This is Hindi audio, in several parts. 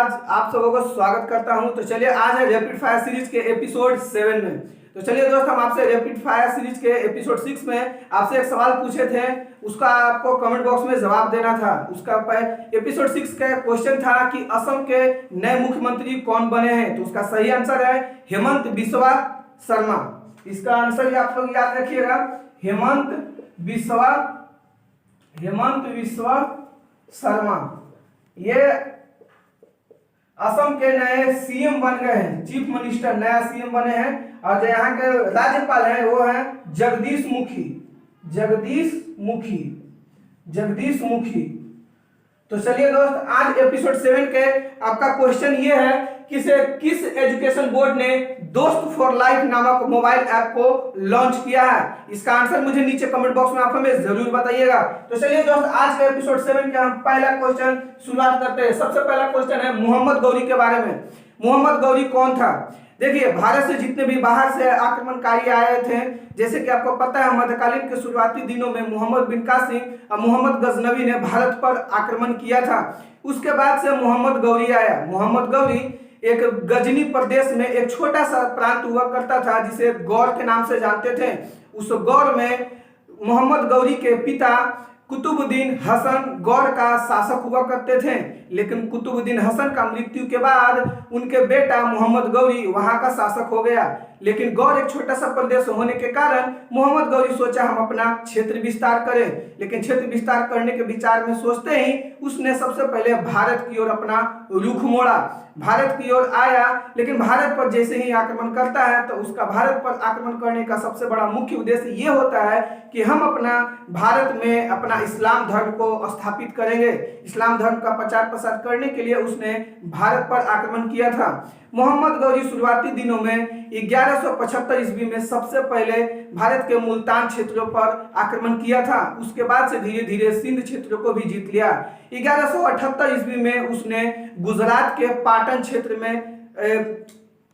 आज आप सबों को स्वागत करता हूं। तो चलिए आज है रैपिड फायर सीरीज के एपिसोड 7 में। तो चलिए दोस्त, हम आपसे रैपिड फायर सीरीज के एपिसोड 6 में आपसे एक सवाल पूछे थे, उसका आपको कमेंट बॉक्स में जवाब देना था। उसका एपिसोड 6 का क्वेश्चन था कि असम के नए मुख्यमंत्री कौन बने हैं। तो उसका सही आंसर है हेमंत बिस्वा शर्मा। इसका आंसर आप लोग याद रखिएगा, हेमंत बिस्वा शर्मा। ये असम के नए सीएम बन गए हैं, चीफ मिनिस्टर नया सीएम बने हैं। और जो यहाँ के राज्यपाल हैं वो हैं जगदीश मुखी। तो चलिए दोस्त, आज एपिसोड 7 के आपका क्वेश्चन ये है कि किस एजुकेशन बोर्ड ने दोस्त फॉर लाइफ नामक मोबाइल ऐप को लॉन्च किया है। इसका आंसर मुझे नीचे कमेंट बॉक्स में आप हमें जरूर बताइएगा। तो चलिए दोस्त, आज के एपिसोड 7 के हम पहला क्वेश्चन शुरुआत करते हैं। सबसे पहला क्वेश्चन है मोहम्मद गौरी के बारे में। मोहम्मद गौरी कौन था? देखिए, भारत से जितने भी बाहर से आक्रमणकारी आए थे, जैसे कि आपको पता है मध्यकालीन के शुरुआती दिनों में मोहम्मद बिन कासिम और मोहम्मद गजनवी ने भारत पर आक्रमण किया था। उसके बाद से मोहम्मद गौरी आया। मोहम्मद गौरी एक गजनी प्रदेश में एक छोटा सा प्रांत हुआ करता था जिसे गौर के नाम से जानते थे। उस गौर में मोहम्मद गौरी के पिता कुतुबुद्दीन हसन गौर का शासक हुआ करते थे, लेकिन कुतुबुद्दीन हसन का मृत्यु के बाद उनके बेटा मोहम्मद गौरी वहां का शासक हो गया। लेकिन गौर एक छोटा सा प्रदेश होने के कारण मोहम्मद गौरी सोचा हम अपना क्षेत्र विस्तार करें। लेकिन क्षेत्र विस्तार करने के विचार में सोचते ही उसने सबसे पहले भारत की ओर अपना रुख मोड़ा, भारत की ओर आया। लेकिन भारत पर जैसे ही आक्रमण करता है तो उसका भारत पर आक्रमण करने का सबसे बड़ा मुख्य उद्देश्य ये होता है कि हम अपना भारत में अपना इस्लाम धर्म को स्थापित करेंगे। इस्लाम धर्म का प्रचार प्रसार करने के लिए उसने भारत पर आक्रमण किया था। मोहम्मद गौरी शुरुआती दिनों में 1175 ईस्वी में सबसे पहले भारत के मुल्तान क्षेत्रों पर आक्रमण किया था। उसके बाद से धीरे धीरे सिंध क्षेत्रों को भी जीत लिया। 1178 ईस्वी में उसने गुजरात के पाटन क्षेत्र में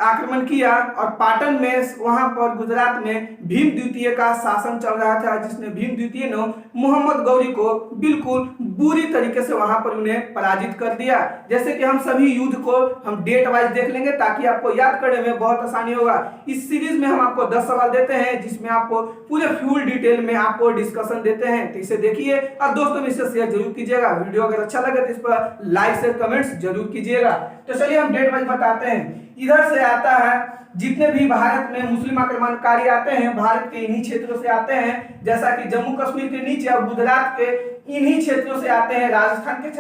आक्रमण किया और पाटन में वहां पर गुजरात में भीम द्वितीय का शासन चल रहा था, जिसने भीम द्वितीय ने मोहम्मद गौरी को बिल्कुल बुरी तरीके से वहां पर उन्हें पराजित कर दिया। जैसे कि हम सभी युद्ध को हम डेट वाइज देख लेंगे ताकि आपको याद करने में बहुत आसानी होगा। इस सीरीज में हम आपको 10 सवाल देते हैं जिसमें आपको पूरे फुल डिटेल में आपको डिस्कशन देते हैं। तो इसे देखिए और दोस्तों में इसे शेयर जरूर कीजिएगा। वीडियो अगर अच्छा लगे तो इस पर लाइक शेयर कमेंट्स जरूर कीजिएगा। तो चलिए हम डेट वाइज बताते हैं। इधर से आता है जितने भी भारत में मुस्लिम आक्रमणकारी आते हैं, भारत के इन्हीं क्षेत्रों से आते हैं, जैसा कि जम्मू कश्मीर के नीचे और गुजरात के इन्हीं क्षेत्रों से आते हैं। राजस्थान के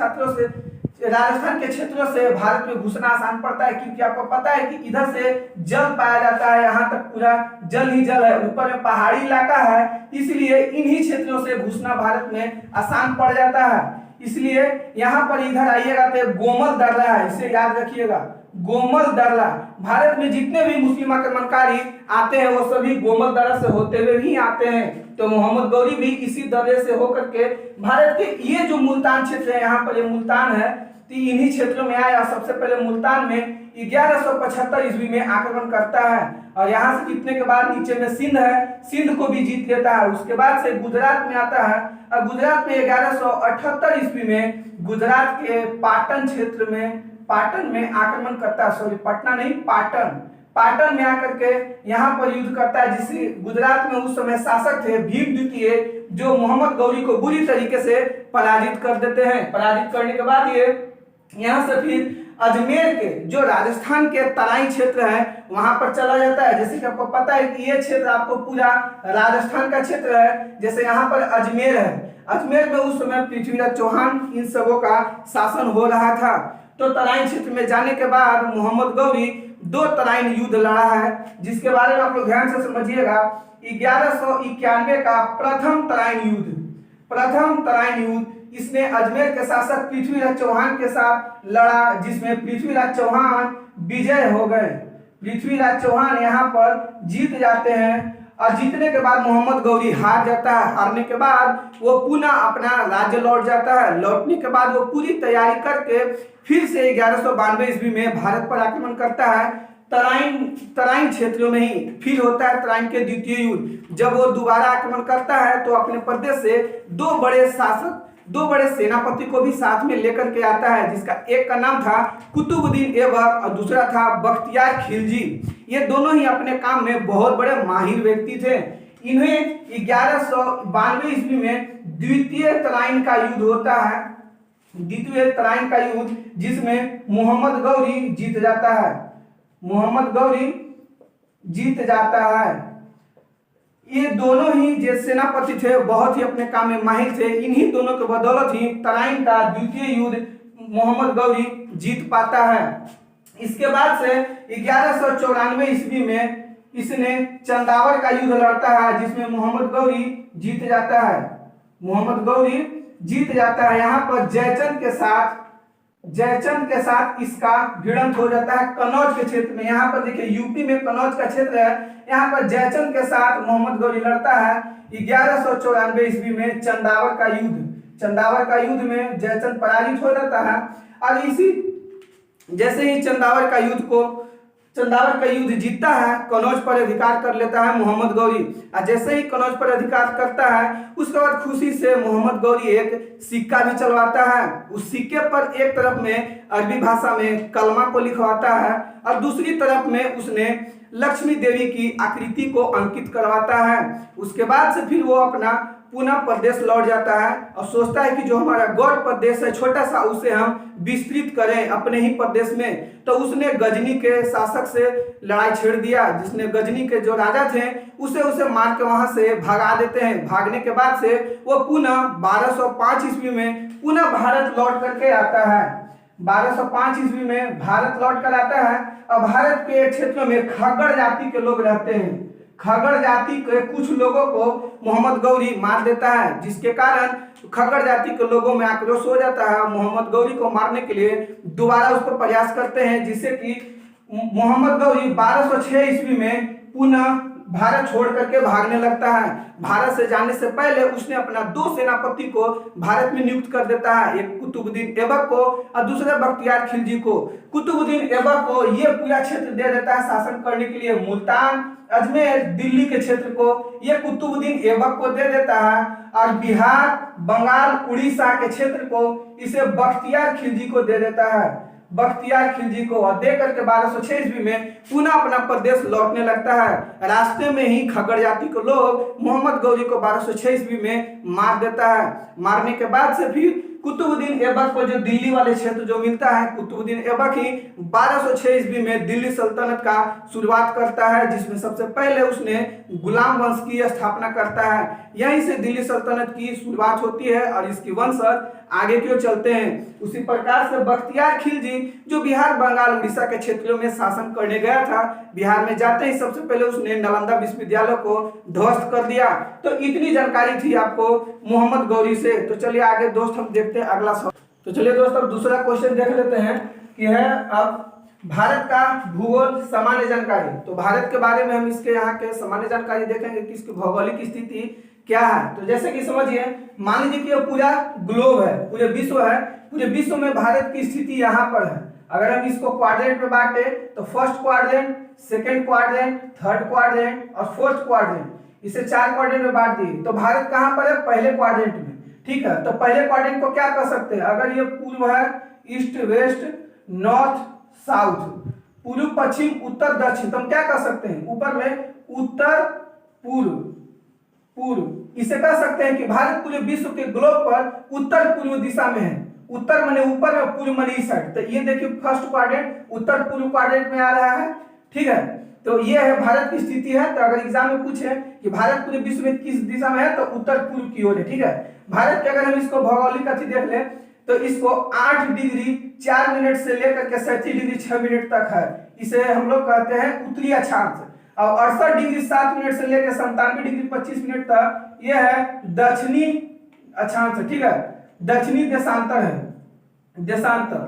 क्षेत्रों से भारत में घुसना आसान पड़ता है क्योंकि आपको पता है कि इधर से जल पाया जाता है, यहाँ तक पूरा जल ही जल है, ऊपर में पहाड़ी इलाका है, इसलिए इन्हीं क्षेत्रों से घुसना भारत में आसान पड़ जाता है। इसलिए यहाँ पर इधर आइएगा तो गोमल दर्रा है, इसे याद रखिएगा, गोमल दर्रा। भारत में जितने भी मुस्लिम आक्रमणकारी आते हैं वो सभी गोमल दर्रा से होते हुए ही आते हैं। तो मोहम्मद गौरी भी इसी दर्रे से होकर के भारत के ये जो मुल्तान क्षेत्र है, यहाँ पर ये मुल्तान है, तो इन्हीं क्षेत्रों में आया। सबसे पहले मुल्तान में 1175 ईस्वी में आक्रमण करता है और यहाँ से जीतने के बाद नीचे में सिंध है, सिंध को भी जीत लेता है। उसके बाद से गुजरात में आता है और गुजरात में 1178 ईस्वी में गुजरात के पाटन क्षेत्र में पाटन में आक्रमण करता है, सॉरी पटना नहीं पाटन में आकर के यहाँ पर युद्ध करता है, जिससे गुजरात में उस समय शासक थे भीम द्वितीय, जो मोहम्मद गौरी को बुरी तरीके से पराजित कर देते हैं। पराजित करने के बाद ये यहाँ से फिर अजमेर के जो राजस्थान के तराई क्षेत्र है वहां पर चला जाता है। जैसे कि आपको पता है कि ये क्षेत्र आपको पूरा राजस्थान का क्षेत्र है। जैसे यहाँ पर अजमेर है, अजमेर में उस समय पृथ्वीराज चौहान इन सबों का शासन हो रहा था। तो तराइन क्षेत्र में जाने के बाद मोहम्मद गौरी 2 तराइन युद्ध लड़ा है, जिसके बारे में आप लोग ध्यान से समझिएगा। 1191 का प्रथम तराइन युद्ध इसने अजमेर के शासक पृथ्वीराज चौहान के साथ लड़ा, जिसमें पृथ्वीराज चौहान विजय हो गए। पृथ्वीराज चौहान यहाँ पर जीत जाते हैं और जीतने के बाद मोहम्मद गौरी हार जाता है। हारने के बाद वो पुनः अपना राज्य लौट जाता है। लौटने के बाद वो पूरी तैयारी करके फिर से 1192 ईस्वी में भारत पर आक्रमण करता है। तराइन क्षेत्रों में ही फिर होता है तराइन के द्वितीय युद्ध। जब वो दोबारा आक्रमण करता है तो अपने प्रदेश से 2 बड़े शासक दो बड़े सेनापति को भी साथ में लेकर के आता है, जिसका एक का नाम था कुतुबुद्दीन ऐबक और दूसरा था बख्तियार खिलजी। ये दोनों ही अपने काम में बहुत बड़े माहिर व्यक्ति थे। इन्हें 1192 ईस्वी में द्वितीय तराइन का युद्ध होता है, द्वितीय तराइन का युद्ध, जिसमें मोहम्मद गौरी जीत जाता है, मोहम्मद गौरी जीत जाता है। ये दोनों ही जो सेनापति थे बहुत ही अपने काम में माहिर थे। इन्हीं दोनों के बदौलत ही तराइन का द्वितीय युद्ध मोहम्मद गौरी जीत पाता है। इसके बाद से 1194 ईस्वी में इसने चंदावर का युद्ध लड़ता है, जिसमें मोहम्मद गौरी जीत जाता है, मोहम्मद गौरी जीत जाता है। यहाँ पर जयचंद के साथ इसका भिड़ंत हो जाता है कन्नौज के क्षेत्र में। यहाँ पर देखिए यूपी में कन्नौज का क्षेत्र है, यहाँ पर जयचंद के साथ मोहम्मद गौरी लड़ता है 1194 ईस्वी में चंदावर का युद्ध। चंदावर का युद्ध में जयचंद पराजित हो जाता है और इसी जैसे ही चंदावर का युद्ध जीतता है, कन्नौज पर अधिकार कर लेता है मोहम्मद गौरी। और जैसे ही कन्नौज पर अधिकार करता है, उसके बाद खुशी से मोहम्मद गौरी एक सिक्का भी चलवाता है। उस सिक्के पर एक तरफ में अरबी भाषा में कलमा को लिखवाता है और दूसरी तरफ में उसने लक्ष्मी देवी की आकृति को अंकित करवाता है। उसके बाद से फिर वो अपना पुनः प्रदेश लौट जाता है और सोचता है कि जो हमारा गौड़ प्रदेश है छोटा सा, उसे हम विस्तृत करें अपने ही प्रदेश में। तो उसने गजनी के शासक से लड़ाई छेड़ दिया, जिसने गजनी के जो राजा थे उसे मार के वहां से भगा देते हैं। भागने के बाद से वो पुनः 1205 ईस्वी में पुनः भारत लौट करके आता है। 1205 ईस्वी में भारत लौट कर आता है और भारत के क्षेत्र में खगड़ जाति के लोग रहते हैं। खगड़ जाति के कुछ लोगों को मोहम्मद गौरी मार देता है, जिसके कारण खगड़ जाति के लोगों में आक्रोश हो जाता है। मोहम्मद गौरी को मारने के लिए दोबारा उस पर प्रयास करते हैं, जिससे कि मोहम्मद गौरी 1206 ईस्वी में पुनः भारत छोड़ करके भागने लगता है। भारत से जाने से पहले उसने अपना दो सेनापति को भारत में नियुक्त कर देता है, एक कुतुबुद्दीन ऐबक को और दूसरे बख्तियार खिलजी को। कुतुबुद्दीन ऐबक को यह पूरा क्षेत्र दे देता है शासन करने के लिए। मुल्तान, अजमेर, दिल्ली के क्षेत्र को यह कुतुबुद्दीन ऐबक को दे देता है और बिहार, बंगाल, उड़ीसा के क्षेत्र को इसे बख्तियार खिलजी को दे देता है, बख्तियार खिलजी को। और दे करके 1206 ईस्वी में पुनः अपना प्रदेश लौटने लगता है। रास्ते में ही खगड़ जाति के लोग मोहम्मद गौरी को 1206 ईस्वी में मार देता है। मारने के बाद से फिर कुतुबुद्दीन ऐबक को जो दिल्ली वाले क्षेत्र जो मिलता है, कुतुबुद्दीन ऐबक ही 1206 ईस्वी में दिल्ली सल्तनत का शुरुआत करता है, जिसमें सबसे पहले उसने गुलाम वंश की स्थापना करता है। यहीं से दिल्ली सल्तनत की शुरुआत होती है और इसकी वंशज आगे क्यों चलते हैं। उसी प्रकार से बख्तियार खिलजी जो बिहार, बंगाल, उड़ीसा के क्षेत्रों में शासन करने गया था, बिहार में जाते ही सबसे पहले उसने नालंदा विश्वविद्यालय को ध्वस्त कर दिया। तो इतनी जानकारी थी आपको मोहम्मद गौरी से। तो चलिए आगे दोस्त हम देखते हैं अगला सवाल। तो चलिए दोस्त अब दूसरा क्वेश्चन देख लेते हैं कि है अब भारत का भूगोल सामान्य जानकारी। तो भारत के बारे में हम इसके यहाँ के सामान्य जानकारी देखेंगे कि इसकी भौगोलिक स्थिति क्या है। तो जैसे कि समझिए, मान लीजिए कि ये पूरा ग्लोब है, पूरे विश्व है, पूरे विश्व में भारत की स्थिति यहाँ पर है। अगर हम इसको क्वाड्रेंट में बांटे तो first quadrant, second quadrant, third quadrant और फोर्थ क्वाड्रेंट, इसे 4 क्वाड्रेंट में बांट दिए। तो भारत कहाँ पर है? पहले क्वाड्रेंट में। ठीक है, तो पहले क्वाड्रेंट को क्या कर सकते हैं? अगर ये पूर्व है, ईस्ट वेस्ट नॉर्थ साउथ, पूर्व पश्चिम उत्तर दक्षिण, तो हम क्या कर सकते हैं? ऊपर में उत्तर पूर्व इसे कह सकते हैं कि भारत पूरे विश्व के ग्लोब पर उत्तर पूर्व दिशा में है। उत्तर माने ऊपर और पूर्व माने इस साइड। तो ये देखिए फर्स्ट क्वाड्रेंट उत्तर पूर्व क्वाड्रेंट में आ रहा है। ठीक है, तो ये है भारत की स्थिति है। तो अगर एग्जाम में पूछे कि भारत पूरे विश्व में किस दिशा में है, तो उत्तर पूर्व की ओर है। ठीक है, भारत के अगर हम इसको भौगोलिक अति देख लें तो इसको 8 डिग्री 4 मिनट से लेकर के 37 डिग्री 6 मिनट तक है। इसे हम लोग कहते हैं उत्तरी अक्षांश। और 68 डिग्री 7 मिनट से लेकर 97 डिग्री 25 मिनट तक यह है दक्षिणी अक्षांश। ठीक है, दक्षिणी देशांतर है, देशांतर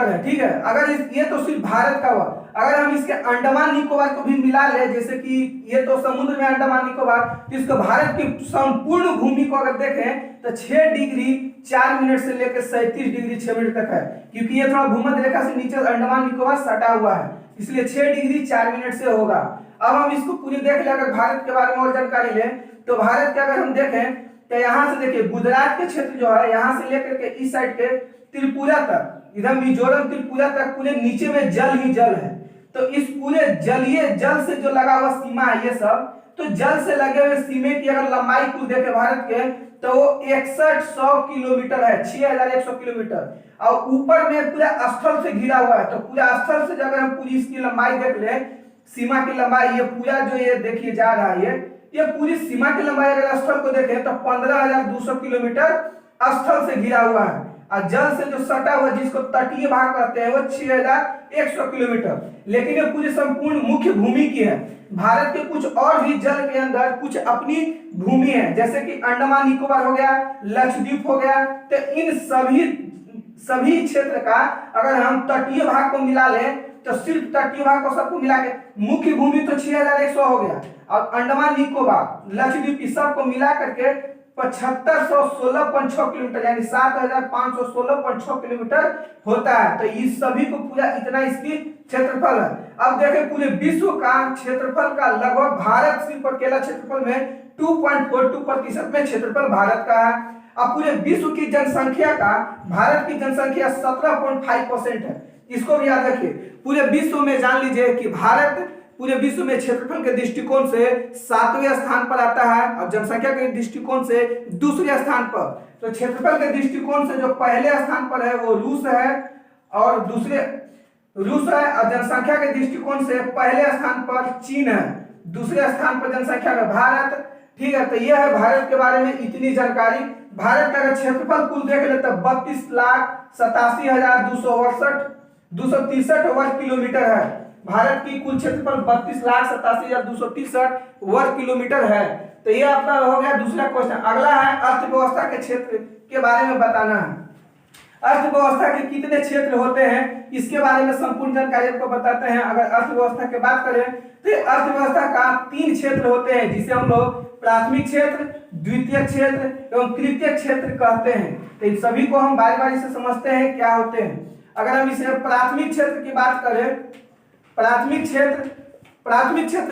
है। ठीक है, अगर ये तो सिर्फ भारत का हुआ। अगर हम इसके अंडमान निकोबार को भी मिला ले, जैसे कि ये तो समुद्र में अंडमान निकोबार, तो इसको भारत की संपूर्ण भूमि को अगर देखें तो 6 डिग्री 4 मिनट से लेकर 37 डिग्री 6 मिनट तक है, क्योंकि ये थोड़ा भूमध्य रेखा से नीचे अंडमान निकोबार सटा हुआ है, इसलिए 6 डिग्री 4 मिनट से होगा। अब हम इसको पूरी देख ले। अगर भारत के बारे में और जानकारी लें तो भारत के अगर हम देखें तो यहाँ से देखिए गुजरात के क्षेत्र जो है यहाँ से लेकर के इस साइड के त्रिपुरा तक, इधर मिजोरम त्रिपुरा तक पूरे नीचे में जल ही जल है। तो इस पूरे जलीय जल से जो लगा हुआ सीमा है ये सब, तो जल से लगे हुए सीमे की अगर लंबाई कुल देखे भारत के तो वो 6100 किलोमीटर है, 6100 किलोमीटर। और ऊपर में पूरा स्थल से घिरा हुआ है। तो पूरा स्थल से अगर हम पूरी इसकी लंबाई देख ले, सीमा की लंबाई, ये पूरा जो ये देखिए जा रहा है ये पूरी सीमा की लंबाई अगर स्थल को देखें तो 15200 किलोमीटर स्थल से घिरा हुआ है। और जल से जो सटा हुआ जिसको तटीय भाग कहते हैं वो 6100 किलोमीटर। लेकिन ये पूरी संपूर्ण मुख्य भूमि की है। भारत के कुछ और भी जल के अंदर कुछ अपनी भूमि है, जैसे कि अंडमान निकोबार हो गया, लक्षद्वीप हो गया। तो इन सभी क्षेत्र का अगर हम तटीय भाग को मिला लें तो सिर्फ तटीय भाग को सबको मिला के मुख्य भूमि तो 6100 हो गया, और अंडमान निकोबार लक्षद्वीप इस सब को मिला करके 7516.6 किलोमीटर यानी 7516.6 किलोमीटर होता है। तो इस सभी को पूरा इतना इसकी क्षेत्रफल है। अब देखें पूरे विश्व का क्षेत्रफल का लगभग भारत सिर्फ अकेला क्षेत्रफल में 2.42% में क्षेत्रफल भारत का है। अब पूरे विश्व की जनसंख्या का भारत की जनसंख्या 17.5% है। इसको भी याद रखिए। पूरे विश्व में जान लीजिए कि भारत पूरे विश्व में क्षेत्रफल के दृष्टिकोण से 7वें स्थान पर आता है और जनसंख्या के दृष्टिकोण से दूसरे स्थान पर। तो क्षेत्रफल के दृष्टिकोण से जो पहले स्थान पर है वो रूस है और जनसंख्या के दृष्टिकोण से पहले स्थान पर चीन है, दूसरे स्थान पर जनसंख्या में भारत। ठीक है, तो यह है भारत के बारे में इतनी जानकारी। भारत का अगर क्षेत्रफल कुल देख ले तो 32,87,263 वर्ग किलोमीटर है। भारत की कुल क्षेत्रफल 32,87,263 वर्ग किलोमीटर है। तो ये आपका हो गया दूसरा क्वेश्चन। अगला है अर्थव्यवस्था के क्षेत्र के बारे में बताना है। अर्थव्यवस्था के कितने क्षेत्र होते हैं इसके बारे में संपूर्ण जानकारी आपको बताते हैं। अगर अर्थव्यवस्था की बात करें तो अर्थव्यवस्था का 3 क्षेत्र होते हैं, जिसे हम लोग प्राथमिक क्षेत्र, द्वितीय क्षेत्र एवं तृतीय क्षेत्र कहते हैं। तो इन सभी को हम बारी बारी से समझते हैं क्या होते हैं। अगर हम इसे प्राथमिक क्षेत्र की बात करें, प्राथमिक क्षेत्र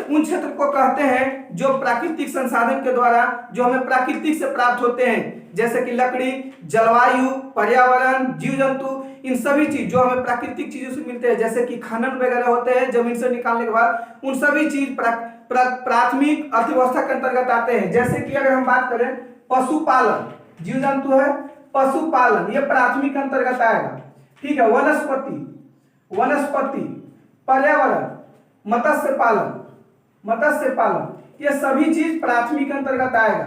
उन क्षेत्र को कहते हैं जो प्राकृतिक संसाधन के द्वारा जो हमें प्राकृतिक से प्राप्त होते हैं, जैसे कि लकड़ी, जलवायु, पर्यावरण, जीव जंतु, इन सभी चीज जो हमें प्राकृतिक चीजों से मिलते हैं, जैसे कि खनन वगैरह होते हैं जमीन से निकालने के बाद, उन सभी चीज प्राथमिक अर्थव्यवस्था के अंतर्गत आते हैं। जैसे कि अगर हम बात करें पशुपालन, जीव जंतु है, पशुपालन ये प्राथमिक अंतर्गत आएगा। ठीक है, वनस्पति, पर्यावरण, मत्स्य पालन ये सभी चीज प्राथमिक अंतर्गत आएगा।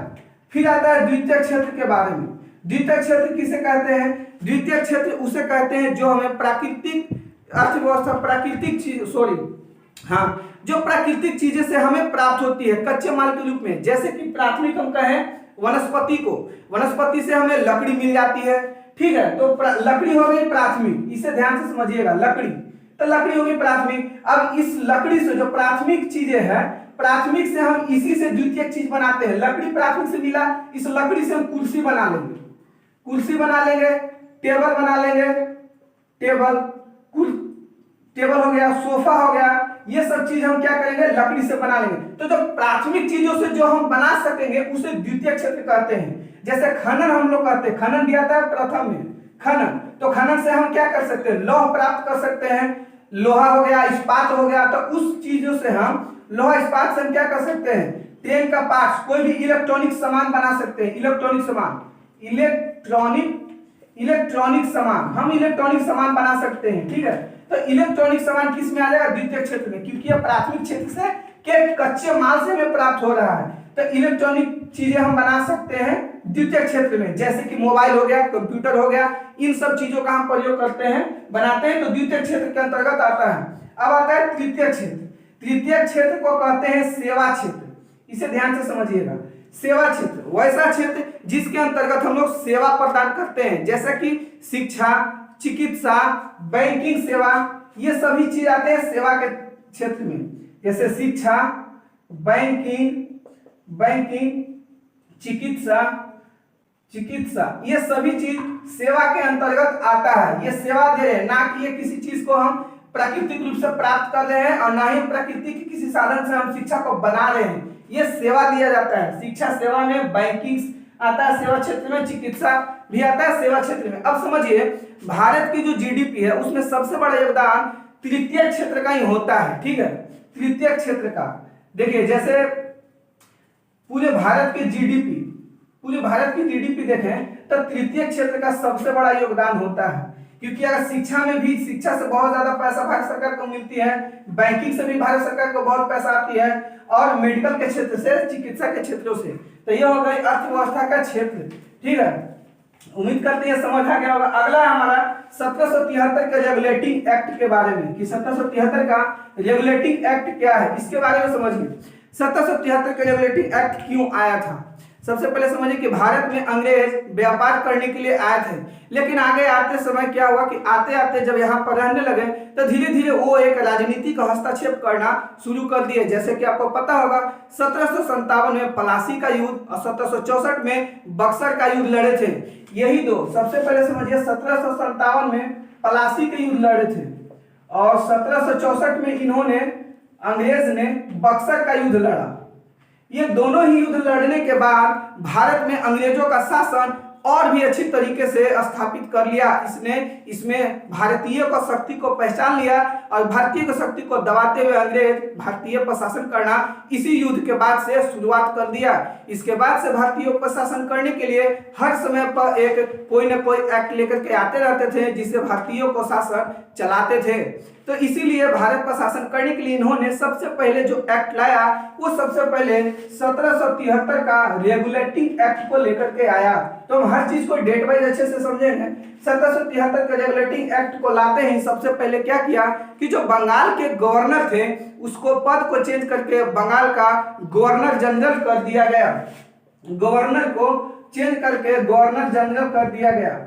फिर आता है द्वितीय क्षेत्र के बारे में। द्वितीय क्षेत्र किसे कहते हैं? द्वितीय क्षेत्र उसे कहते हैं जो हमें प्राकृतिक अर्थव्यवस्था जो प्राकृतिक चीजें से हमें प्राप्त होती है कच्चे माल के रूप में। जैसे कि प्राथमिक हम कहें वनस्पति से हमें लकड़ी मिल जाती है। ठीक है, तो लकड़ी हो गई प्राथमिक, इसे ध्यान से समझिएगा। लकड़ी हो गई प्राथमिक। अब इस लकड़ी से जो प्राथमिक चीजें हैं, प्राथमिक से हम इसी से द्वितीय चीज बनाते हैं। लकड़ी प्राथमिक से मिला, इस लकड़ी से हम कुर्सी बना लेंगे, टेबल बना लेंगे, टेबल हो गया, सोफा हो गया। ये सब चीज हम क्या करेंगे? लकड़ी से बना लेंगे। तो जो प्राथमिक चीजों से जो हम बना सकेंगे उसे द्वितीय क्षेत्र कहते हैं। जैसे खनन हम लोग करते हैं, खनन भी आता है प्रथम में, खनन। तो खनन से हम क्या कर सकते हैं? लौह प्राप्त कर सकते हैं, लोहा हो गया, इस्पात हो गया। तो उस चीजों से हम लोहा इस्पात से हम क्या कर सकते हैं? ट्रेन का पार्ट्स, कोई भी इलेक्ट्रॉनिक सामान बना सकते हैं। इलेक्ट्रॉनिक सामान बना सकते हैं। ठीक है, तो इलेक्ट्रॉनिक सामान किस में आ जाएगा? द्वितीय क्षेत्र में, क्योंकि यह प्राथमिक क्षेत्र से के कच्चे माल से हमें प्राप्त हो रहा है। तो इलेक्ट्रॉनिक चीजें हम बना सकते हैं द्वितीय क्षेत्र में, जैसे कि मोबाइल हो गया, कंप्यूटर हो गया, इन सब चीजों का हम प्रयोग करते हैं, बनाते हैं, तो द्वितीय क्षेत्र के अंतर्गत आता है। अब आता है तृतीय क्षेत्र। तृतीय क्षेत्र को कहते हैं सेवा क्षेत्र। इसे ध्यान से समझिएगा। सेवा क्षेत्र वैसा क्षेत्र जिसके अंतर्गत हम लोग सेवा प्रदान करते हैं, जैसे कि शिक्षा, चिकित्सा, बैंकिंग सेवा, ये सभी चीज आते हैं सेवा के क्षेत्र में। जैसे शिक्षा, बैंकिंग, चिकित्सा, ये सभी चीज सेवा के अंतर्गत आता है। ये सेवा दे रहे हैं, ना कि ये किसी चीज को हम प्राकृतिक रूप से प्राप्त कर रहे हैं और ना ही प्रकृति के किसी साधन से हम शिक्षा को बना रहे हैं। ये सेवा दिया जाता है। शिक्षा सेवा में बैंकिंग आता है सेवा क्षेत्र में, चिकित्सा भी आता है सेवा क्षेत्र में। अब समझिए भारत की जो जीडीपी है उसमें सबसे बड़ा योगदान तृतीय क्षेत्र का ही होता है, ठीक है, तृतीय क्षेत्र का। देखिए जैसे पूरे भारत की जीडीपी देखें तो तृतीय क्षेत्र का सबसे बड़ा योगदान होता है, क्योंकि अगर शिक्षा में भी, शिक्षा से बहुत ज्यादा पैसा भारत सरकार को मिलती है, बैंकिंग से भी भारत सरकार को बहुत पैसा आती है, और मेडिकल के क्षेत्र से, चिकित्सा के क्षेत्रों से। तो ये हो गई अर्थव्यवस्था का क्षेत्र, ठीक है। उम्मीद करते हैं समझ आ गया होगा। अगला है हमारा 1773 के रेगुलेटिंग एक्ट के बारे में, कि 1773 का रेगुलेटिंग एक्ट क्या है, इसके बारे में समझिए। 1773 का रेगुलेटिंग एक्ट क्यों आया था? सबसे पहले समझिए कि भारत में अंग्रेज व्यापार करने के लिए आए थे, लेकिन आगे आते समय क्या हुआ कि आते आते जब यहाँ पर रहने लगे तो धीरे धीरे वो एक राजनीति का हस्तक्षेप करना शुरू कर दिए। जैसे कि आपको पता होगा 1757 में प्लासी का युद्ध और 1764 में बक्सर का युद्ध लड़े थे। यही दो, सबसे पहले समझिए 1757 में प्लासी के युद्ध लड़े थे और 1764 में इन्होंने, अंग्रेज ने बक्सर का युद्ध लड़ा। ये दोनों ही युद्ध लड़ने के बाद भारत में अंग्रेजों का शासन और भी अच्छी तरीके से स्थापित कर लिया। इसमें भारतीय को शक्ति को पहचान लिया और भारतीय की शक्ति को दबाते हुए अंग्रेज भारतीय पर शासन करना इसी युद्ध के बाद से शुरुआत कर दिया। इसके बाद से भारतीयों पर शासन करने के लिए हर समय पर एक कोई न कोई एक्ट लेकर के आते रहते थे, जिससे भारतीयों को शासन चलाते थे। तो इसीलिए भारत पर शासन करने के लिए इन्होंने सबसे पहले जो एक्ट लाया वो सबसे पहले 1773 का रेगुलेटिंग एक्ट को लेकर के आया। तो हम हर चीज को डेट वाइज अच्छे से समझेंगे। 1773 के रेगुलेटिंग एक्ट को लाते ही सबसे पहले क्या किया कि जो बंगाल के गवर्नर थे उसको पद को चेंज करके बंगाल का गवर्नर जनरल कर दिया गया। गवर्नर को चेंज करके गवर्नर जनरल कर दिया गया,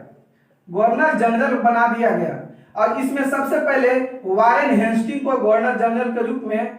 गवर्नर जनरल बना दिया गया। और इसमें सबसे पहले वारेन हेस्टिंग को गवर्नर जनरल के रूप में,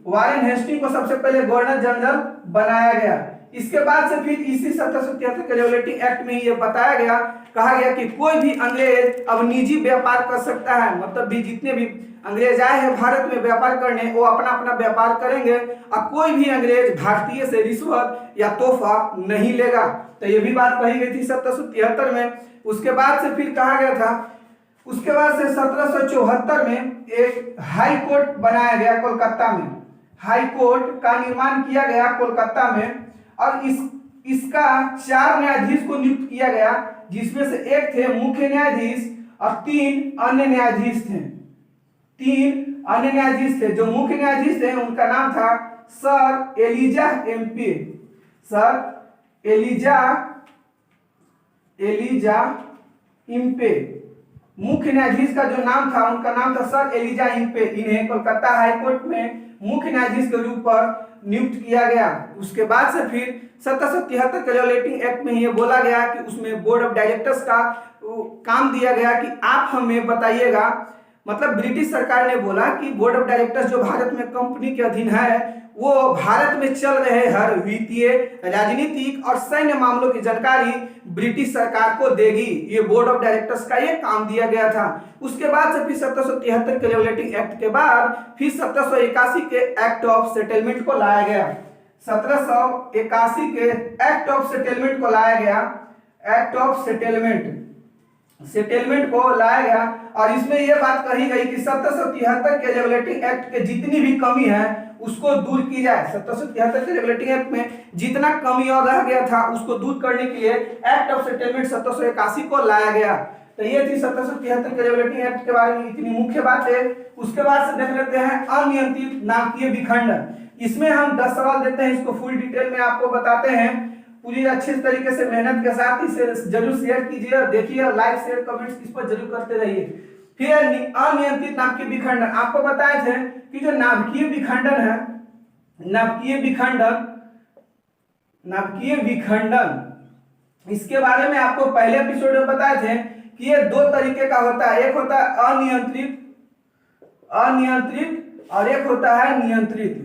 वारेन हेस्टिंग को सबसे पहले गवर्नर जनरल बनाया गया। इसके बाद से फिर इसी 1773 के रेगुलेटिंग एक्ट में ये बताया गया, कहा गया कि कोई भी अंग्रेज अब निजी व्यापार कर सकता है, मतलब भी जितने भी अंग्रेज आए हैं भारत में व्यापार करने वो अपना अपना व्यापार करेंगे और कोई भी अंग्रेज भारतीय से रिश्वत या तोहफा नहीं लेगा। तो ये भी बात कही गई थी 1773 में। उसके बाद से फिर कहा गया था, उसके बाद से 1774 में एक हाई कोर्ट बनाया गया कोलकाता में, हाई कोर्ट का निर्माण किया गया कोलकाता में। और इसका 4 न्यायाधीश को नियुक्त किया गया, जिसमें से एक थे मुख्य न्यायाधीश और 3 अन्य न्यायाधीश थे। 3 अन्य न्यायाधीश थे। जो मुख्य न्यायाधीश थे उनका नाम था sir Elijah Impey, sir Elijah Impey. मुख्य न्यायाधीश का जो नाम था उनका नाम था सर एलिजा इम्पे। इन्हें कोलकाता हाईकोर्ट में मुख्य न्यायाधीश के रूप पर नियुक्त किया गया। उसके बाद से फिर 1773 के रेगुलेटिंग एक्ट में ये बोला गया कि उसमें बोर्ड ऑफ डायरेक्टर्स का काम दिया गया कि आप हमें बताइएगा, मतलब ब्रिटिश सरकार ने बोला कि बोर्ड ऑफ डायरेक्टर्स जो भारत में कंपनी के अधीन है वो भारत में चल रहे हर वित्तीय, राजनीतिक और सैन्य मामलों की जानकारी ब्रिटिश सरकार को देगी। ये बोर्ड ऑफ डायरेक्टर्स का ये काम दिया गया था। उसके बाद से फिर 1773 के रेगुलेटिंग एक्ट के बाद फिर 1781 के एक्ट ऑफ सेटलमेंट को लाया गया। 1781 के एक्ट ऑफ सेटलमेंट को लाया गया, एक्ट ऑफ सेटलमेंट को लाया गया। और इसमें यह बात कही गई कि 1773 के रेगुलेटिंग एक्ट के जितनी भी कमी है उसको दूर की जाए। 1773 के रेगुलेटिंग एक्ट में जितना कमी और रह गया था उसको दूर करने के लिए एक्ट ऑफ सेटलमेंट 1781 को लाया गया। तो ये थी 1773 के रेगुलेटिंग एक्ट के बारे में इतनी मुख्य बात है। उसके बाद से देख लेते हैं अनियंत्रित नाभिकीय विखंडन। इसमें हम 10 सवाल देते हैं, इसको फुल डिटेल में आपको बताते हैं। पूरी अच्छे तरीके से मेहनत के साथ इसे जरूर शेयर कीजिए और देखिए, लाइक शेयर कमेंट्स इस पर जरूर करते रहिए। फिर अनियंत्रित नाभिकीय विखंडन, आपको बताए थे कि जो नाभिकीय विखंडन है, नाभिकीय विखंडन इसके बारे में आपको पहले एपिसोड में बताए थे कि ये 2 तरीके का होता है। एक होता है अनियंत्रित और एक होता है नियंत्रित।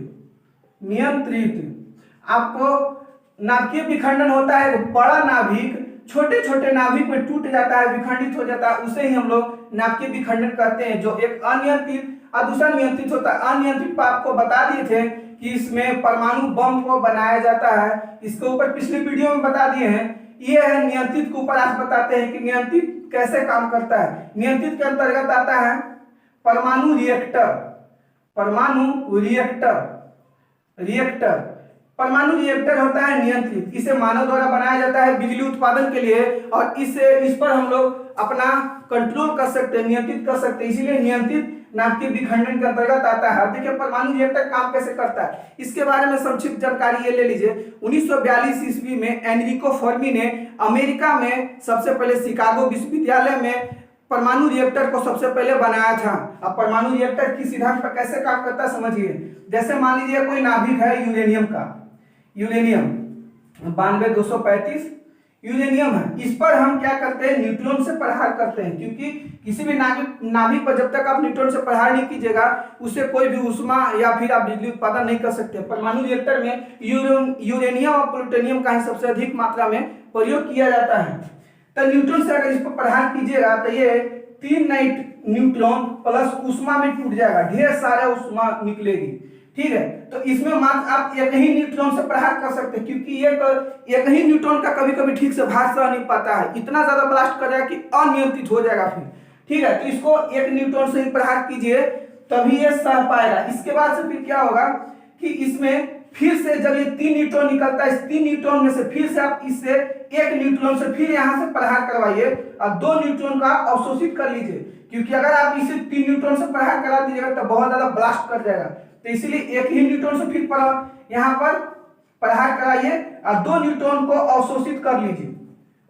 आपको नाभिकीय विखंडन होता है बड़ा नाभिक छोटे छोटे नाभिक में टूट जाता है, विखंडित हो जाता है, उसे ही हम लोग नाभिकीय विखंडन कहते हैं। जो एक अनियंत्रित और दूसरा नियंत्रित होता है अनियंत्रित। आपको बता दिए थे कि इसमें परमाणु बम को बनाया जाता है, इसके ऊपर पिछले वीडियो में बता दिए हैं। ये है नियंत्रित के ऊपर आज बताते हैं कि नियंत्रित कैसे काम करता है। नियंत्रित के अंतर्गत आता है परमाणु रिएक्टर। परमाणु रिएक्टर परमाणु रिएक्टर होता है नियंत्रित। इसे मानव द्वारा बनाया जाता है बिजली उत्पादन के लिए, और इस पर हम लोग अपना कंट्रोल कर सकते हैं, नियंत्रित कर सकते हैं, इसीलिए नियंत्रित नाम के विखंडन के अंतर्गत आता है। देखिए परमाणु रिएक्टर काम कैसे करता है, इसके बारे में संक्षिप्त जानकारी ये ले लीजिए। 1942 ईस्वी में एनरिको फर्मी ने अमेरिका में सबसे पहले शिकागो विश्वविद्यालय में परमाणु रिएक्टर को सबसे पहले बनाया था। अब परमाणु रिएक्टर की सिद्धांत पर कैसे काम करता है समझिए। जैसे मान लीजिए कोई नाभिक है यूरेनियम का, यूरेनियम 92235 यूरेनियम है। इस पर हम क्या करते हैं, न्यूट्रॉन से प्रहार करते हैं, क्योंकि किसी भी नाभिक पर जब तक आप न्यूट्रॉन से प्रहार नहीं कीजिएगा उससे कोई भी ऊष्मा या फिर आप बिजली उत्पादन नहीं कर सकते। परमाणु रिएक्टर में यूरेनियम और प्लूटोनियम का ही सबसे अधिक मात्रा में प्रयोग किया जाता है। तो न्यूट्रॉन से अगर इस पर प्रहार कीजिएगा तो ये 3 न्यूट्रॉन प्लस ऊष्मा में टूट जाएगा, ढेर सारा ऊष्मा निकलेगी, ठीक है। तो इसमें मात्र आप एक ही न्यूट्रॉन से प्रहार कर सकते हैं, क्योंकि एक ही न्यूट्रॉन का कभी कभी ठीक से भार सह नहीं पाता है, इतना ज्यादा ब्लास्ट कर जाएगा कि अनियंत्रित हो जाएगा फिर, ठीक है। तो इसको एक न्यूट्रॉन से ही प्रहार कीजिए तभी ये सह पाएगा। इसके बाद से फिर क्या होगा कि इसमें फिर से जब ये 3 न्यूट्रॉन निकलता है, इस 3 न्यूट्रॉन में से फिर से आप इससे एक न्यूट्रॉन से फिर यहाँ से प्रहार करवाइए और 2 न्यूट्रॉन का आप अवशोषित कर लीजिए, क्योंकि अगर आप इसे 3 न्यूट्रॉन से प्रहार करा दीजिएगा तो बहुत ज्यादा ब्लास्ट कर जाएगा। तो इसलिए एक ही न्यूट्रॉन से फिर यहाँ पर प्रहार कराइए और 2 न्यूट्रॉन को अवशोषित कर लीजिए,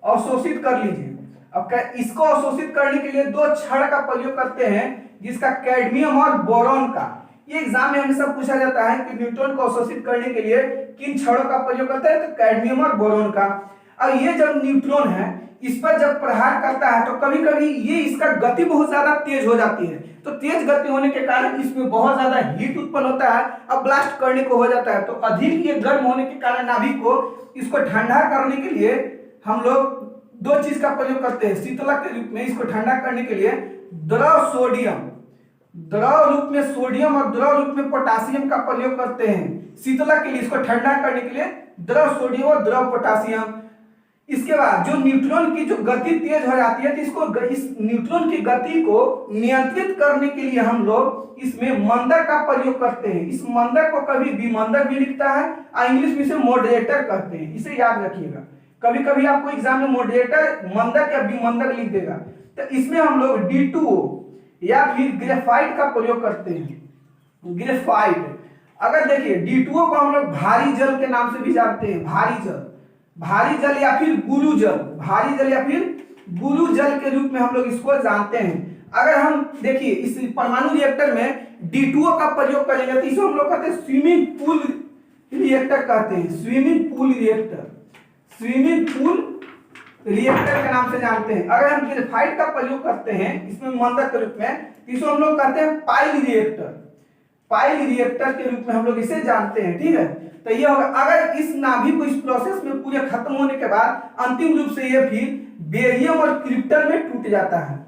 अवशोषित कर लीजिए। अब इसको अवशोषित करने के लिए 2 छड़ का प्रयोग करते हैं, जिसका कैडमियम और बोरॉन का। ये एग्जाम में हमेशा पूछा जाता है कि न्यूट्रॉन को अवशोषित करने के लिए किन छड़ों का प्रयोग करते हैं, तो कैडमियम और बोरॉन का। अब ये जब न्यूट्रॉन है इस पर जब प्रहार करता है तो कभी कभी ये इसका गति बहुत ज्यादा तेज हो जाती है, तो तेज गति होने के कारण इसमें बहुत ज्यादा हीट उत्पन्न होता है, अब ब्लास्ट करने को हो जाता है। तो अधिक ये गर्म होने के कारण नाभिक को इसको ठंडा करने के लिए हम लोग 2 चीज का प्रयोग करते हैं शीतलक के रूप में। इसको ठंडा करने के लिए द्रव सोडियम, द्रव रूप में सोडियम और द्रव रूप में पोटासियम का प्रयोग करते हैं शीतलक के लिए। इसको ठंडा करने के लिए द्रव सोडियम और द्रव पोटासियम। इसके बाद जो न्यूट्रॉन की जो गति तेज हो जाती है तो इसको इस न्यूट्रॉन की गति को नियंत्रित करने के लिए हम लोग इसमें मंदक का प्रयोग करते हैं। इस मंदक को कभी विमंदक भी लिखता है और इंग्लिश में इसे मॉडरेटर कहते हैं, इसे याद रखिएगा। कभी कभी आपको एग्जाम में मॉडरेटर मंदक या विमंदक लिख देगा। तो इसमें हम लोग D2O या फिर ग्रेफाइट का प्रयोग करते हैं। ग्रेफाइट, अगर देखिए D2O को हम लोग भारी जल के नाम से भी जानते हैं, भारी जल, भारी जल या फिर गुरु जल, भारी जल या फिर गुरु जल के रूप में हम लोग इसको जानते हैं। अगर हम देखिए इस परमाणु रिएक्टर में D2O का प्रयोग करेंगे तो इसे हम लोग कहते हैं स्विमिंग पूल रिएक्टर कहते हैं, swimming pool reactor, swimming pool reactor के नाम से जानते हैं। अगर हम ग्रेफाइट का प्रयोग करते हैं इसमें मंदक के रूप में, इसको हम लोग कहते हैं पाइल रिएक्टर, पाइल रिएक्टर के रूप में हम लोग इसे जानते हैं, ठीक है। तो ये होगा, अगर इस नाभिक को इस प्रोसेस में पूरे खत्म होने के बाद अंतिम रूप से ये फिर बेरियम और क्रिप्टन में टूट जाता है,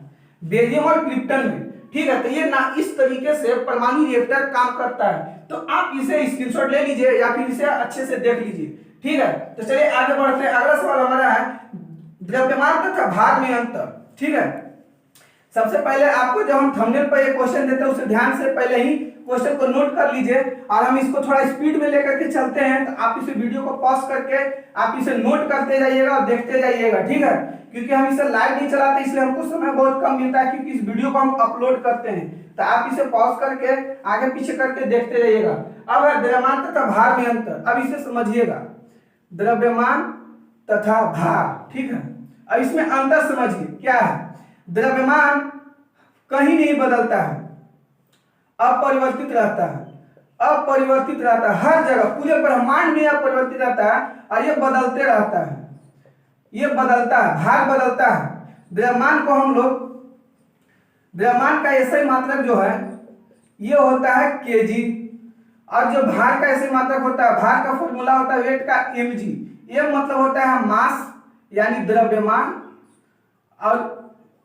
बेरियम और क्रिप्टन में, ठीक है। तो ये ना इस तरीके से परमाणु रिएक्टर काम करता है। तो आप इसे स्क्रीनशॉट ले लीजिए या फिर इसे अच्छे से देख लीजिए, ठीक है। तो चलिए आगे बढ़ते हैं। अगला सवाल हमारा है द्रव्यमान तथा भार में अंतर, ठीक है। सबसे पहले आपको जब हम थंबनेल पर एक क्वेश्चन देते हैं उसे ध्यान से पहले ही क्वेश्चन को नोट कर लीजिए, और हम इसको थोड़ा स्पीड में लेकर के चलते हैं। तो आप इसे वीडियो को पॉज करके आप इसे नोट करते जाइएगा और देखते जाइएगा, ठीक है। क्योंकि हम इसे लाइव नहीं चलाते इसलिए हमको समय बहुत कम मिलता है, क्योंकि इस वीडियो को हम अपलोड करते हैं। तो आप इसे पॉज करके आगे पीछे करके देखते जाइएगा। अब है द्रव्यमान तथा भार में अंतर। अब इसे समझिएगा, द्रव्यमान तथा भार, ठीक है। अब इसमें अंतर समझिए क्या है। द्रव्यमान कहीं नहीं बदलता है, अपरिवर्तित रहता है, अपरिवर्तित रहता है, हर जगह पूरे ब्रह्मांड में अपरिवर्तित रहता है, और ये बदलते रहता है, ये बदलता है, भार बदलता है। द्रव्यमान को हम लोग, द्रव्यमान का ऐसे मात्रक जो है ये होता है केजी, और जो भार का ऐसे मात्रक होता है, भार का फॉर्मूला होता है वेट का mg, ये मतलब होता है मास यानी द्रव्यमान, और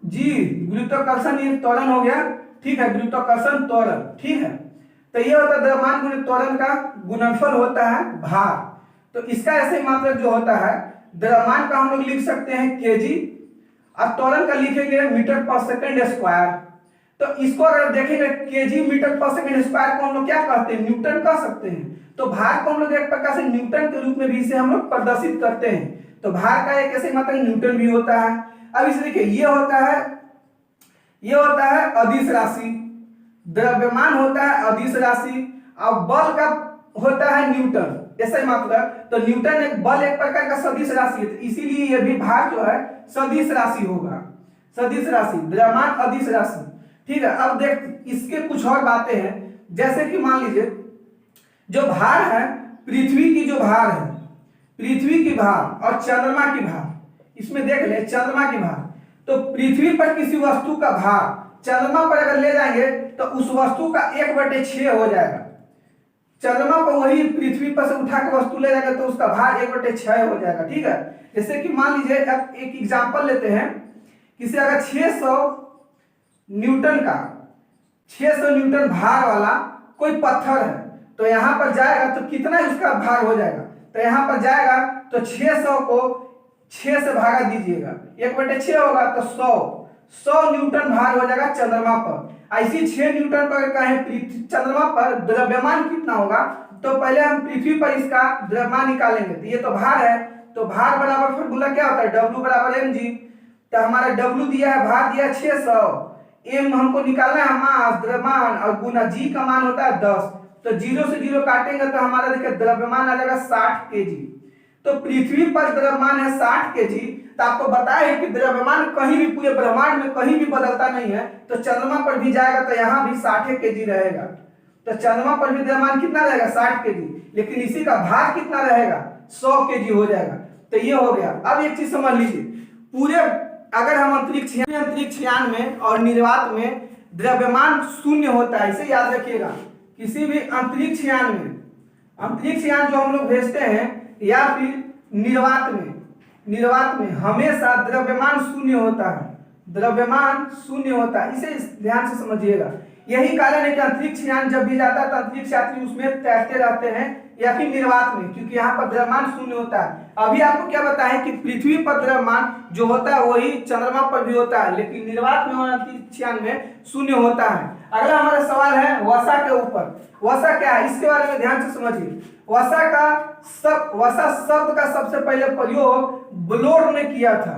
जी गुरुत्वाकर्षण ये त्वरण हो गया, ठीक है, गुरुत्वाकर्षण त्वरण, ठीक है। तो ये होता है द्रव्यमान गुणे त्वरण का गुणनफल होता है भार। तो इसका ऐसे मात्रक जो होता है, द्रव्यमान का हम लोग लिख सकते हैं केजी और त्वरण का लिखेंगे मीटर पर सेकंड स्क्वायर। तो इसको अगर देखेंगे केजी मीटर पर सेकंड स्क्वायर को हम लोग क्या कहते हैं, न्यूटन कह सकते हैं। तो भार को हम लोग एक प्रकार से न्यूटन के रूप में भी इसे हम लोग प्रदर्शित करते हैं। तो भार का एक ऐसे मात्रक न्यूटन भी होता है। अब इसे देखिए, ये होता है अदिश राशि, द्रव्यमान होता है अदिश राशि और बल का होता है न्यूटन, ऐसा ही मतलब। तो न्यूटन एक बल एक प्रकार का सदिश राशि है, इसीलिए ये भी भार जो है सदिश राशि होगा, सदिश राशि, द्रव्यमान अदिश राशि, ठीक है। अब देख इसके कुछ और बातें हैं, जैसे कि मान लीजिए जो भार है, पृथ्वी की जो भार है, पृथ्वी की भार और चंद्रमा की भार, इसमें देख ले चंद्रमा की भार। तो पृथ्वी पर किसी वस्तु का भार चंद्रमा पर अगर ले जाएंगे तो उस वस्तु का 1/6 हो जाएगा। चंद्रमा पर वही पृथ्वी पर से उठा के वस्तु ले जाएगा तो उसका भार 1/6 हो जाएगा, ठीक है। जैसे कि मान लीजिए अब एक एग्जांपल लेते हैं, किसी अगर 600 न्यूटन का 600 न्यूटन भार वाला कोई पत्थर है, तो यहां पर जाएगा तो कितना उसका भार हो जाएगा। तो यहां पर जाएगा तो 600 को 6 से भागा दीजिएगा, 1/6 होगा तो 100 न्यूटन भार हो जाएगा चंद्रमा पर। ऐसी 6 न्यूटन पर कहें चंद्रमा पर द्रव्यमान कितना होगा, तो पहले हम पृथ्वी पर इसका द्रव्यमान निकालेंगे। तो ये तो भार है, तो भार बराबर फॉर्मूला क्या होता है, W बराबर mg। तो हमारा W दिया है, भार दिया है 600, m हमको निकालना है मास, द्रव्यमान, और गुना g का मान होता है 10। तो 0 से 0 काटेंगे तो हमारा देखिए द्रव्यमान आ जाएगा 60 kg। तो पृथ्वी पर द्रव्यमान है 60 kg। तो आपको बताया कि द्रव्यमान कहीं भी पूरे ब्रह्मांड में कहीं भी बदलता नहीं है, तो चंद्रमा पर भी जाएगा तो यहाँ भी 60 kg रहेगा। तो चंद्रमा पर भी द्रव्यमान कितना रहेगा, 60 kg, लेकिन इसी का भार कितना रहेगा, 100 kg हो जाएगा। तो ये हो गया। अब एक चीज समझ लीजिए, पूरे अगर हम अंतरिक्ष यान में और निर्वात में द्रव्यमान शून्य होता है, इसे याद रखिएगा। किसी भी अंतरिक्ष यान जो हम लोग भेजते हैं या फिर निर्वात में हमेशा द्रव्यमान शून्य होता है, द्रव्यमान शून्य होता है, इसे ध्यान से समझिएगा। यही कारण है कि अंतरिक्ष यान जब भी जाता है तो अंतरिक्ष यात्री उसमें तैरते रहते हैं या फिर निर्वात में, क्योंकि यहाँ पर द्रव्यमान शून्य होता है। अभी आपको क्या बताएं कि पृथ्वी पर द्रव्यमान जो होता है वही चंद्रमा पर भी होता है, लेकिन निर्वात में और अंतरिक्ष यान में शून्य होता है। अगला हमारा सवाल है वसा के ऊपर। वसा क्या है, इसके बारे में ध्यान से समझिए। वसा शब्द का सबसे पहले प्रयोग ब्लोर ने किया था,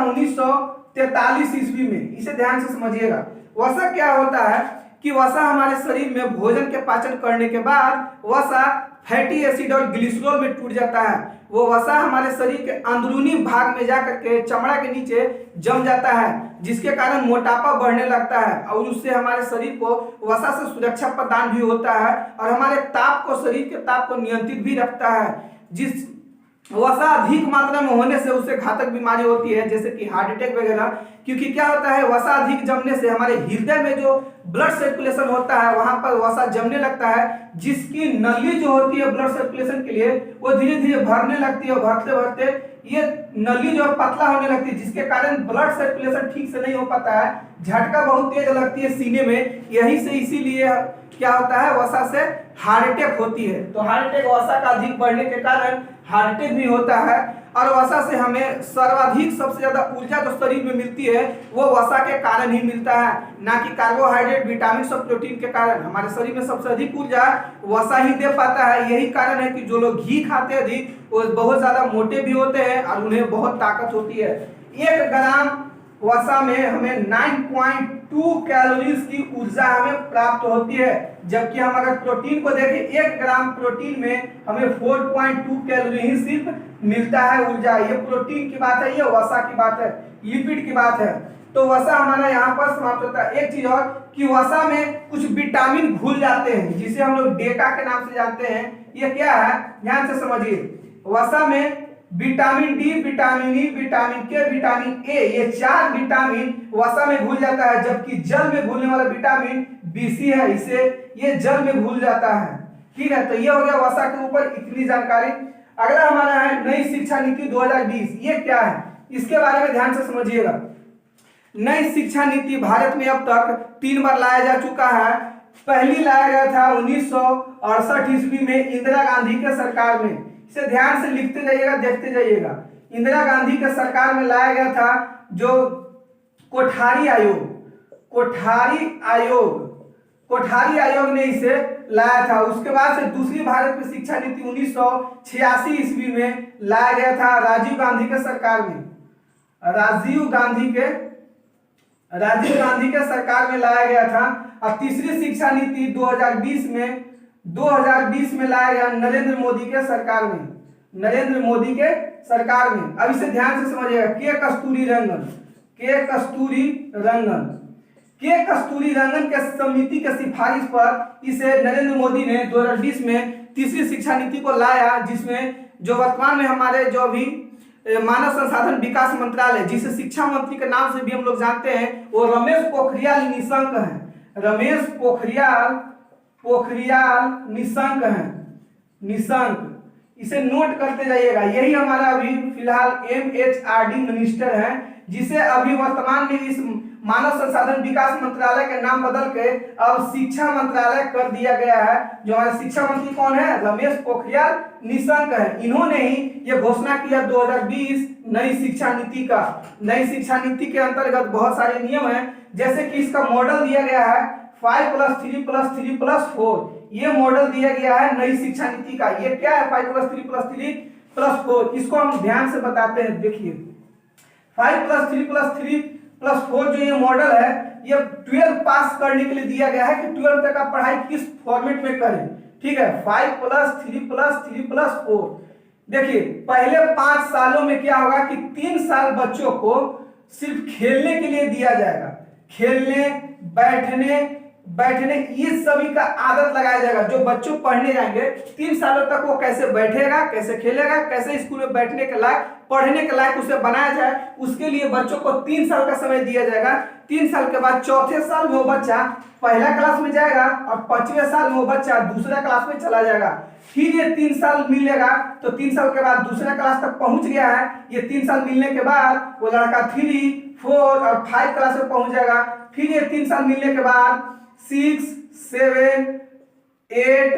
1943 ईस्वी में। इसे ध्यान से समझिएगा। वसा क्या होता है कि वसा हमारे शरीर में भोजन के पाचन करने के बाद वसा फैटी एसिड और ग्लिसरॉल में टूट जाता है। वो वसा हमारे शरीर के अंदरूनी भाग में जाकर के चमड़ा के नीचे जम जाता है, जिसके कारण मोटापा बढ़ने लगता है और उससे हमारे शरीर को वसा से सुरक्षा प्रदान भी होता है और हमारे शरीर के ताप को नियंत्रित भी रखता है। जिस वसा अधिक मात्रा में होने से उससे घातक बीमारी होती है, जैसे कि हार्ट अटैक वगैरह। क्योंकि क्या होता है, वसा अधिक जमने से हमारे हृदय में जो ब्लड सर्कुलेशन होता है वहां पर वसा जमने लगता है, जिसकी नली जो होती है ब्लड सर्कुलेशन के लिए वो धीरे धीरे भरने लगती है। भरते भरते ये नली जो पतला होने लगती है, जिसके कारण ब्लड सर्कुलेशन ठीक से नहीं हो पाता है, झटका बहुत तेज लगती है सीने में। यही से इसीलिए क्या होता है, वसा से हार्ट अटैक होती है। तो हार्ट अटैक वसा का अधिक बढ़ने के कारण हार्ट अटैक भी होता है। और वसा से हमें सर्वाधिक सबसे ज्यादा ऊर्जा जो शरीर में मिलती है वो वसा के कारण ही मिलता है, ना कि कार्बोहाइड्रेट, विटामिन और प्रोटीन के कारण। हमारे शरीर में सबसे अधिक ऊर्जा वसा ही दे पाता है। यही कारण है कि जो लोग घी खाते हैं अधिक, वो बहुत ज्यादा मोटे भी होते हैं और उन्हें बहुत ताकत होती है। 1 ग्राम वसा में हमें 9.2 कैलोरीज की ऊर्जा हमें प्राप्त होती है, जबकि हम अगर प्रोटीन को देखें 1 ग्राम प्रोटीन में हमें 4.2 कैलोरी ही सिर्फ मिलता है ऊर्जा। ये प्रोटीन की बात है, ये वसा की बात है, लिपिड की बात है। तो वसा हमारा यहाँ पर समाप्त होता है। एक चीज और कि वसा में कुछ विटामिन घुल जाते हैं, जिसे हम लोग डेटा के नाम से जानते हैं। ये क्या है, ध्यान से समझिए। वसा में vitamin D, vitamin E, vitamin के, विटामिन ए, ये 4 विटामिन वसा में घुल जाता है, जबकि जल में घुलने वाला विटामिन बीसी है, इसे ये जल में घुल जाता है। ठीक है, तो ये हो गया वसा के ऊपर इतनी जानकारी। अगला हमारा है नई शिक्षा नीति 2020। ये क्या है, इसके बारे में ध्यान से समझिएगा। नई शिक्षा नीति भारत में अब तक 3 बार लाया जा चुका है। पहली लाया गया था 1968 ईस्वी में इंदिरा गांधी के सरकार में। इसे ध्यान से लिखते जाइएगा, देखते जाइएगा। इंदिरा गांधी के सरकार में लाया गया था जो कोठारी आयोग ने इसे लाया था। उसके बाद से दूसरी भारत में शिक्षा नीति 1986 ईस्वी में लाया गया था राजीव गांधी के सरकार में। राजीव गांधी के सरकार में लाया गया था। और तीसरी शिक्षा नीति 2020 में लाया गया नरेंद्र मोदी के सरकार में। अब इसे ध्यान से समझिएगा। के कस्तूरी रंगन के समिति के सिफारिश पर इसे नरेंद्र मोदी ने 2020 में तीसरी शिक्षा नीति को लाया, जिसमें जो वर्तमान में हमारे जो अभी मानव संसाधन विकास मंत्रालय, जिसे शिक्षा मंत्री के नाम से भी हम लोग जानते हैं, वो रमेश पोखरियाल निशंक हैं। रमेश पोखरियाल निशंक इसे नोट करते जाइएगा। यही हमारा अभी फिलहाल MHRD मिनिस्टर है, जिसे अभी वर्तमान में इस मानव संसाधन विकास मंत्रालय के नाम बदल के अब शिक्षा मंत्रालय कर दिया गया है। जो हमारे शिक्षा मंत्री कौन है? रमेश पोखरियाल निशंक है। इन्होंने ही ये घोषणा किया 2020 नई शिक्षा नीति का। नई शिक्षा नीति के अंतर्गत बहुत सारे नियम हैं, जैसे कि इसका मॉडल दिया गया है 5+3+3+4। ये मॉडल दिया गया है नई शिक्षा नीति का। ये क्या है 5+3+3+4? इसको हम ध्यान से बताते हैं। देखिए 5+3+3+4 जो ये मॉडल है, ये 12 पास करने के लिए दिया गया है कि 12 तक आप पढ़ाई किस फॉर्मेट में करें। ठीक है, 5+3+3+4। देखिए पहले 5 सालों में क्या होगा कि 3 साल बच्चों को सिर्फ खेलने के लिए दिया जाएगा। खेलने, बैठने ये सभी का आदत लगाया जाएगा। जो बच्चों पढ़ने जाएंगे 3 सालों तक वो कैसे बैठेगा, कैसे खेलेगा, कैसे स्कूल में बैठने के लायक, पढ़ने के लायक उसे बनाया जाए, उसके लिए बच्चों को 3 साल का समय दिया जाएगा। 3 साल के बाद चौथे साल में वो बच्चा पहला क्लास में जाएगा और 5वें साल में वो बच्चा दूसरा क्लास में चला जाएगा। फिर ये 3 साल मिलेगा, तो 3 साल के बाद दूसरा क्लास तक पहुंच गया है। ये 3 साल मिलने के बाद वो लड़का 3, 4 और 5 क्लास में पहुंच जाएगा। फिर ये 3 साल मिलने के बाद 6, 7, 8,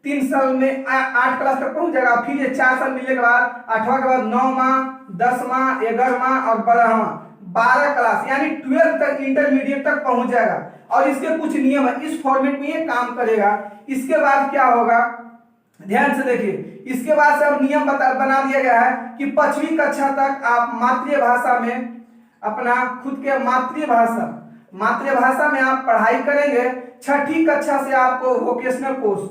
3 साल में 8 क्लास तक पहुंच जाएगा। फिर ये 4 साल मिलने के बाद 8वां के बाद 9वां, 10वां, 11वां और 12वां 12 क्लास यानी 12 तक इंटरमीडिएट तक पहुंच जाएगा। और इसके कुछ नियम है, इस फॉर्मेट में ये काम करेगा। इसके बाद क्या होगा, ध्यान से देखिए। इसके बाद से अब नियम बना दिया गया है कि 5वीं कक्षा तक आप मातृभाषा में अपना खुद के मातृभाषा में आप पढ़ाई करेंगे। 6ठी कक्षा से आपको वोकेशनल कोर्स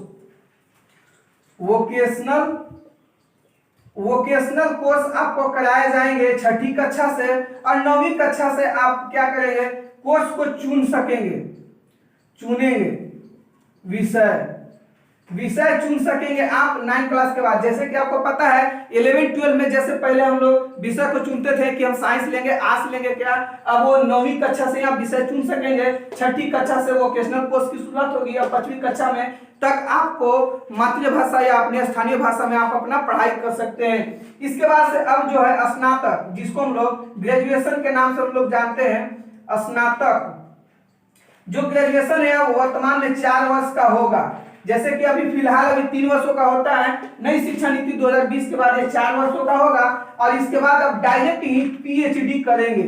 आपको कराए जाएंगे 6ठी कक्षा से। और 9वीं कक्षा से आप क्या करेंगे, कोर्स को चुनेंगे, विषय चुन सकेंगे आप 9 क्लास के बाद। जैसे कि आपको पता है 11, 12 में जैसे पहले हम लोग विषय को चुनते थे कि हम साइंस लेंगे, आर्ट्स लेंगे क्या, अब वो 9वीं कक्षा से आप विषय चुन सकेंगे। 6ठी कक्षा से वोकेशनल कोर्स की शुरुआत होगी और 5वीं कक्षा में तक आपको मातृभाषा या अपने स्थानीय भाषा में आप अपना पढ़ाई कर सकते हैं। इसके बाद से अब जो है स्नातक, जिसको हम लोग ग्रेजुएशन के नाम से हम लोग जानते हैं। स्नातक जो ग्रेजुएशन है वो वर्तमान में 4 वर्ष का होगा। जैसे कि अभी फिलहाल अभी 3 वर्षों का होता है, नई शिक्षा नीति 2020 के बाद ये 4 वर्षों का होगा। और इसके बाद अब डायरेक्ट ही PhD करेंगे।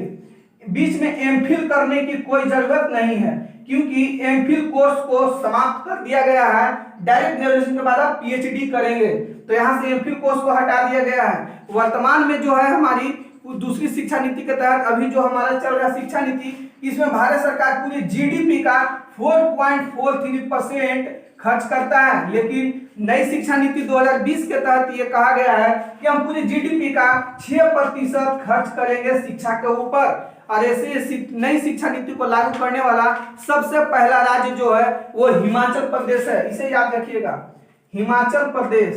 बीच में एमफिल करने की कोई जरूरत नहीं है, क्योंकि एमफिल कोर्स को समाप्त कर दिया गया है। डायरेक्ट ग्रेजुएशन के बाद आप PhD करेंगे, तो यहाँ से एमफिल कोर्स को हटा दिया गया है। वर्तमान में जो है हमारी दूसरी शिक्षा नीति के तहत अभी जो हमारा चल रहा शिक्षा नीति, इसमें भारत सरकार पूरी GDP का 4.43% खर्च करता है। लेकिन नई शिक्षा नीति 2020 के तहत ये कहा गया है कि हम पूरी GDP का 6% खर्च करेंगे शिक्षा के ऊपर। और ऐसे नई शिक्षा नीति को लागू करने वाला सबसे पहला राज्य जो है वो हिमाचल प्रदेश है। इसे याद रखिएगा, हिमाचल प्रदेश।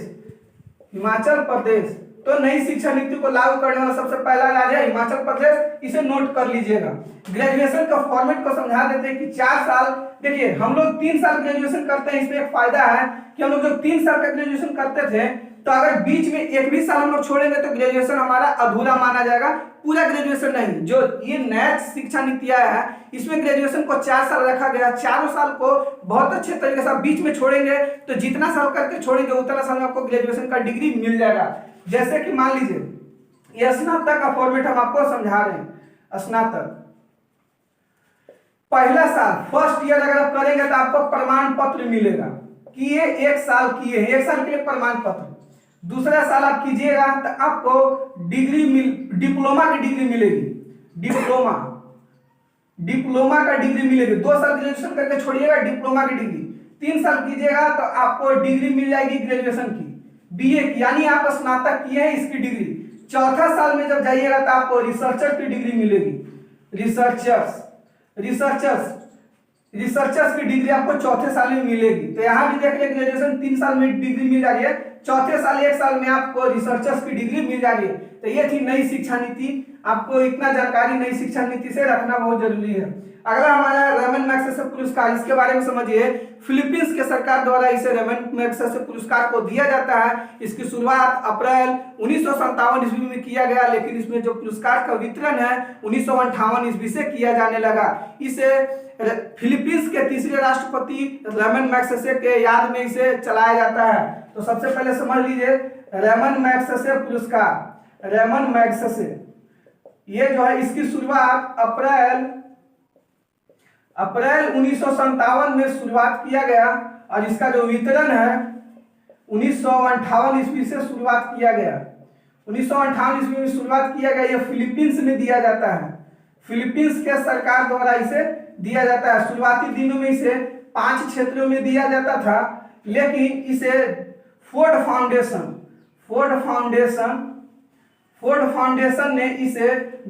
तो नई शिक्षा नीति को लागू करने वाला सबसे पहला राज्य है हिमाचल प्रदेश, इसे नोट कर लीजिएगा। ग्रेजुएशन का फॉर्मेट को समझा देते हैं कि 4 साल, देखिए हम लोग 3 साल ग्रेजुएशन करते हैं, इसमें एक फायदा है कि हम लोग जब 3 साल का ग्रेजुएशन करते थे तो अगर बीच में एक भी साल हम लोग छोड़ेंगे तो ग्रेजुएशन हमारा अधूरा माना जाएगा, पूरा ग्रेजुएशन नहीं। जो ये नया शिक्षा नीति आया है इसमें ग्रेजुएशन को 4 साल रखा गया, चारों साल को बहुत अच्छे तरीके से बीच में छोड़ेंगे तो जितना साल करके छोड़ेंगे उतना साल में आपको ग्रेजुएशन का डिग्री मिल जाएगा। जैसे कि मान लीजिए ये स्नातक का फॉर्मेट हम आपको समझा रहे हैं। स्नातक पहला साल फर्स्ट ईयर अगर आप करेंगे तो आपको प्रमाण पत्र मिलेगा कि ये 1 साल किए हैं, 1 साल के लिए प्रमाण पत्र। दूसरा साल आप कीजिएगा तो आपको डिप्लोमा की डिग्री मिलेगी, डिप्लोमा का डिग्री मिलेगी। 2 साल ग्रेजुएशन करके छोड़िएगा, डिप्लोमा की डिग्री। 3 साल कीजिएगा तो आपको डिग्री मिल जाएगी ग्रेजुएशन की, बीए की, यानी आप स्नातक किए हैं इसकी डिग्री। चौथा साल में जब जाइएगा तो आपको रिसर्चर की डिग्री मिलेगी, रिसर्चर्स की डिग्री आपको चौथे साल में मिलेगी। तो यहाँ भी देख लिया ग्रेजुएशन 3 साल में डिग्री मिल जा रही है, चौथे साल 1 साल में आपको रिसर्चर्स की डिग्री मिल जा रही है। तो ये थी नई शिक्षा नीति, आपको इतना जानकारी नई शिक्षा नीति से रखना बहुत जरूरी है। अगला हमारा रमन मैग्सेसे पुरस्कार, इसके बारे में समझिए। फिलीपींस के सरकार द्वारा इसे रमन मैग्सेसे पुरस्कार को दिया जाता है। इसकी शुरुआत अप्रैल 1957 ईस्वी में किया गया, लेकिन इसमें जो पुरस्कार का वितरण है 1958 ईस्वी से किया जाने लगा। इसे फिलीपींस के तीसरे राष्ट्रपति रमन मैग्सेसे के याद में इसे चलाया जाता है। तो सबसे पहले समझ लीजिए रमन मैग्सेसे पुरस्कार, रमन मैग्सेसे, ये जो है इसकी शुरुआत अप्रैल 1957 में शुरुआत किया गया और इसका जो वितरण है 1958 ईस्वी से शुरुआत किया गया। 1958 ईस्वी में शुरुआत किया गया। यह फिलीपींस में दिया जाता है, फिलीपींस के सरकार द्वारा इसे दिया जाता है। शुरुआती दिनों में इसे 5 क्षेत्रों में दिया जाता था, लेकिन इसे फोर्ड फाउंडेशन ने इसे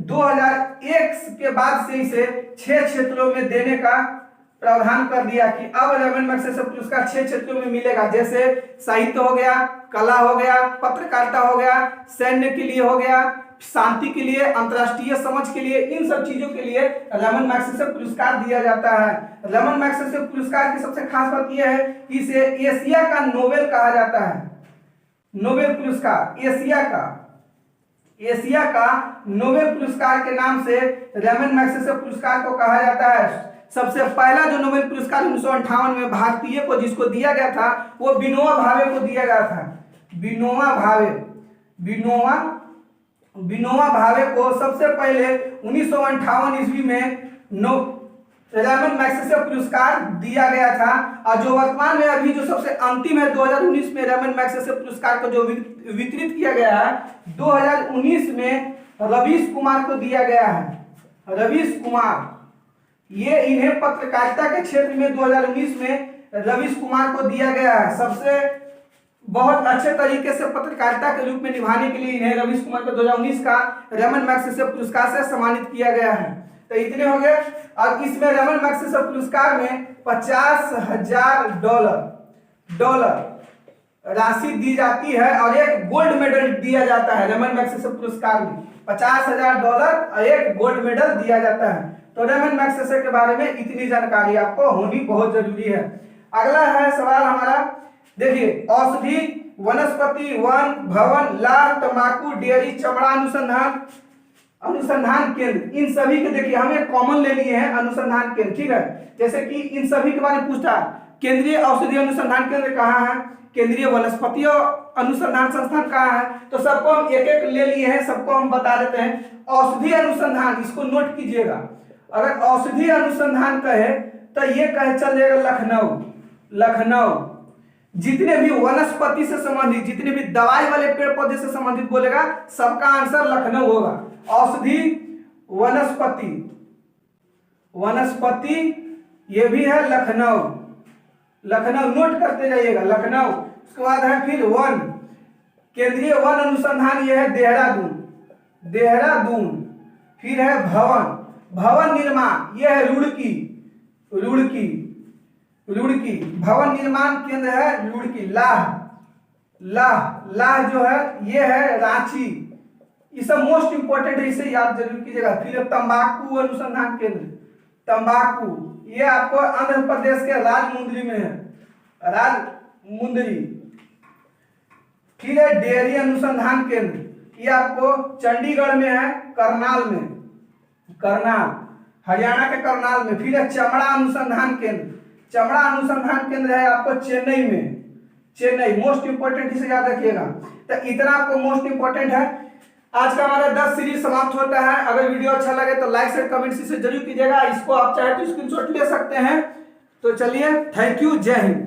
2001 के बाद से इसे 6 क्षेत्रों में देने का प्रावधान कर दिया कि अब रमन मैग्सेसे पुरस्कार 6 क्षेत्रों में मिलेगा। जैसे साहित्य हो गया, कला हो गया, पत्रकारिता हो गया, सैन्य के लिए हो गया, शांति के लिए, अंतर्राष्ट्रीय समझ के लिए, इन सब चीजों के लिए रमन मैग्सेसे पुरस्कार दिया जाता है। रमन मैग्सेसे पुरस्कार की सबसे खास बात यह है कि इसे एशिया का नोबेल कहा जाता है। नोबेल पुरस्कार एशिया का नोबेल पुरस्कार के नाम से रमन मैग्सेसे पुरस्कार को कहा जाता है। सबसे पहला जो नोबेल पुरस्कार 1958 में भारतीय को जिसको दिया गया था वो विनोबा भावे को दिया गया था। विनोबा भावे को सबसे पहले 1958 ईस्वी में रमन मैग्सेसे पुरस्कार दिया गया था। और जो वर्तमान में अभी जो सबसे अंतिम है 2019 में रमन मैग्सेसे पुरस्कार को जो वितरित किया गया है 2019 में रवीश कुमार को दिया गया है। रवीश कुमार, ये इन्हें पत्रकारिता के क्षेत्र में 2019 में रवीश कुमार को दिया गया है। सबसे बहुत अच्छे तरीके से पत्रकारिता के रूप में निभाने के लिए इन्हें रवीश कुमार को 2019 का रमन मैग्सेसे पुरस्कार से सम्मानित किया गया है। तो इतने हो गए। और इसमें रमन मैग्सेसे पुरस्कार में $50,000 राशि दी जाती है और एक गोल्ड मेडल दिया जाता है। रमन मैग्सेसे पुरस्कार में $50,000 और एक गोल्ड मेडल दिया जाता है। तो रमन मैग्सेसे के बारे में इतनी जानकारी आपको होनी बहुत जरूरी है। अगला है सवाल हमारा, देखिए औषधि, वनस्पति, वन, भवन, लाह, तंबाकू, डेयरी, चमड़ा अनुसंधान केंद्र, इन सभी के देखिए हमें कॉमन ले लिए हैं अनुसंधान केंद्र, ठीक है। जैसे कि इन सभी के बारे में पूछा, केंद्रीय औषधि अनुसंधान केंद्र कहाँ है, केंद्रीय वनस्पति अनुसंधान संस्थान कहाँ है, तो सबको हम एक एक ले लिए हैं, सबको हम बता देते हैं। औषधि अनुसंधान, इसको नोट कीजिएगा। अगर औषधि अनुसंधान कहे तो ये कहे चल जाएगा लखनऊ। जितने भी वनस्पति से संबंधित, जितने भी दवाई वाले पेड़ पौधे से संबंधित बोलेगा सबका आंसर लखनऊ होगा। औषधि, वनस्पति ये भी है लखनऊ नोट करते जाइएगा लखनऊ। उसके बाद है फिर वन, केंद्रीय वन अनुसंधान ये है देहरादून। फिर है भवन निर्माण ये है रुड़की। भवन निर्माण केंद्र है रुड़की। लाह जो है ये है रांची। ये सब मोस्ट इंपोर्टेंट है, इसे याद जरूर कीजिएगा। फिर तंबाकू अनुसंधान केंद्र, तंबाकू ये आपको आंध्र प्रदेश के राजमुंदरी में है, राजमुंदरी। ठीक है, डेयरी अनुसंधान केंद्र ये आपको चंडीगढ़ में है, करनाल में, करनाल हरियाणा के करनाल में। फिर है चमड़ा अनुसंधान केंद्र, चमड़ा अनुसंधान केंद्र है आपको चेन्नई में, चेन्नई। मोस्ट इंपोर्टेंट इसे याद रखिएगा। तो इतना आपको मोस्ट इंपोर्टेंट है। आज का हमारा 10 सीरीज समाप्त होता है। अगर वीडियो अच्छा लगे तो लाइक शेयर कमेंट से जरूर कीजिएगा। इसको आप चाहे तो स्क्रीनशॉट ले सकते हैं। तो चलिए, थैंक यू, जय हिंद।